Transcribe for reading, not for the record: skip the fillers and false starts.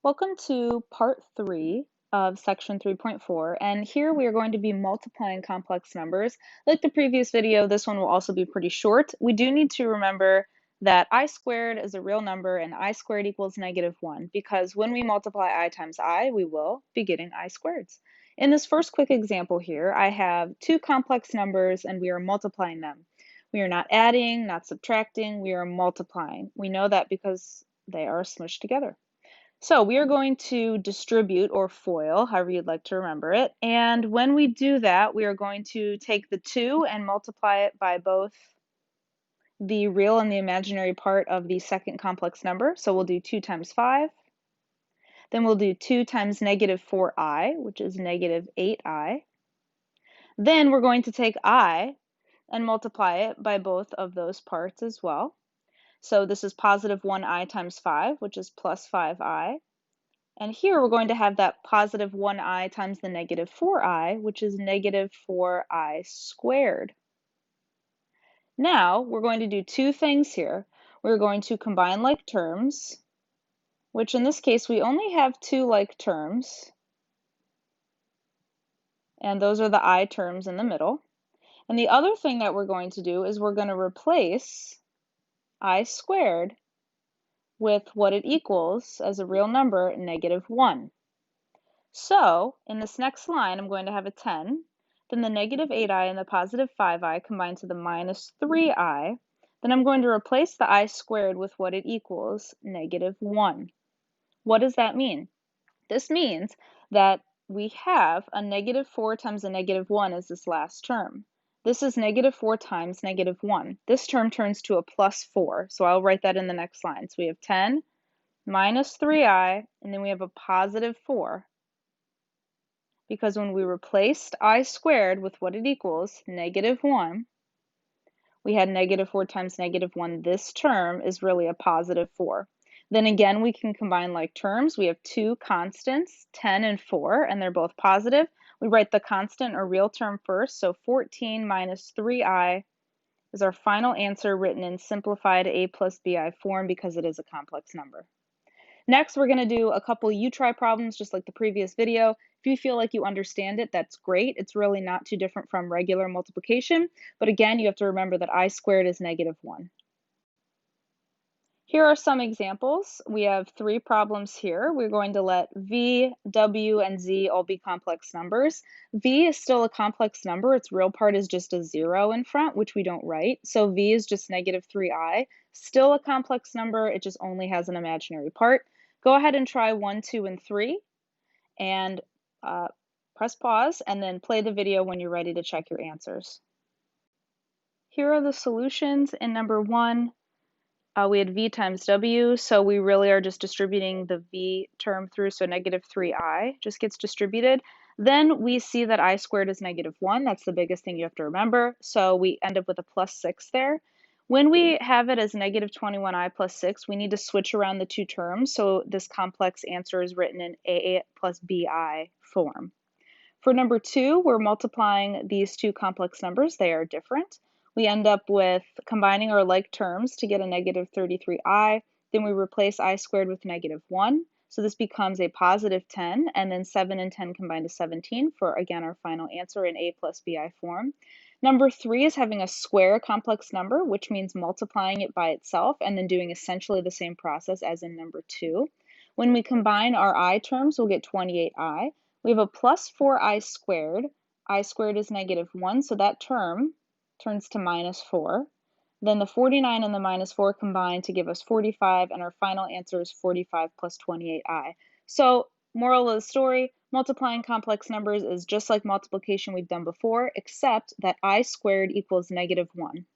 Welcome to part 3 of section 3.4, and here we are going to be multiplying complex numbers. Like the previous video, this one will also be pretty short. We do need to remember that I squared is a real number and I squared equals -1 because when we multiply I times I, we will be getting I squareds. In this first quick example here, I have two complex numbers and we are multiplying them. We are not adding, not subtracting, we are multiplying. We know that because they are smushed together. So we are going to distribute or FOIL, however you'd like to remember it. And when we do that, we are going to take the 2 and multiply it by both the real and the imaginary part of the second complex number. So we'll do 2 times 5. Then we'll do 2 times -4i, which is -8i. Then we're going to take I and multiply it by both of those parts as well. So this is +1i times 5, which is +5i. And here we're going to have that +1i times the -4i, which is -4i squared. Now we're going to do two things here. We're going to combine like terms, which in this case we only have two like terms, and those are the I terms in the middle. And the other thing that we're going to do is we're going to replace I squared with what it equals as a real number, -1. So in this next line, I'm going to have a 10, then the -8i and the +5i combine to the -3i. Then I'm going to replace the I squared with what it equals, -1. What does that mean? This means that we have a -4 times a -1 as this last term. This is -4 times -1. This term turns to a +4, so I'll write that in the next line. So we have 10 minus 3i, and then we have a +4. Because when we replaced I squared with what it equals, -1, we had -4 times -1. This term is really a +4. Then again, we can combine like terms. We have two constants, 10 and 4, and they're both positive. We write the constant or real term first, so 14 minus 3i is our final answer written in simplified a plus bi form because it is a complex number. Next, we're going to do a couple you-try problems just like the previous video. If you feel like you understand it, that's great. It's really not too different from regular multiplication, but again, you have to remember that I squared is -1. Here are some examples. We have 3 problems here. We're going to let v, w, and z all be complex numbers. V is still a complex number. Its real part is just a 0 in front, which we don't write. So v is just -3i. Still a complex number. It just only has an imaginary part. Go ahead and try 1, 2, and 3, and press pause, and then play the video when you're ready to check your answers. Here are the solutions. In number 1, we had v times w, so we really are just distributing the v term through, so -3i just gets distributed. Then we see that I squared is -1. That's the biggest thing you have to remember. So we end up with a +6 there. When we have it as -21i plus 6, we need to switch around the two terms, so this complex answer is written in a plus bi form. For number 2, we're multiplying these two complex numbers. They are different. We end up with combining our like terms to get a -33i. Then we replace I squared with -1. So this becomes a +10, and then 7 and 10 combine to 17 for, again, our final answer in a plus bi form. Number 3 is having a square complex number, which means multiplying it by itself and then doing essentially the same process as in number 2. When we combine our I terms, we'll get 28i. We have a +4i squared. I squared is -1, so that term turns to -4. Then the 49 and the -4 combine to give us 45, and our final answer is 45 plus 28i. So, moral of the story, multiplying complex numbers is just like multiplication we've done before, except that I squared equals -1.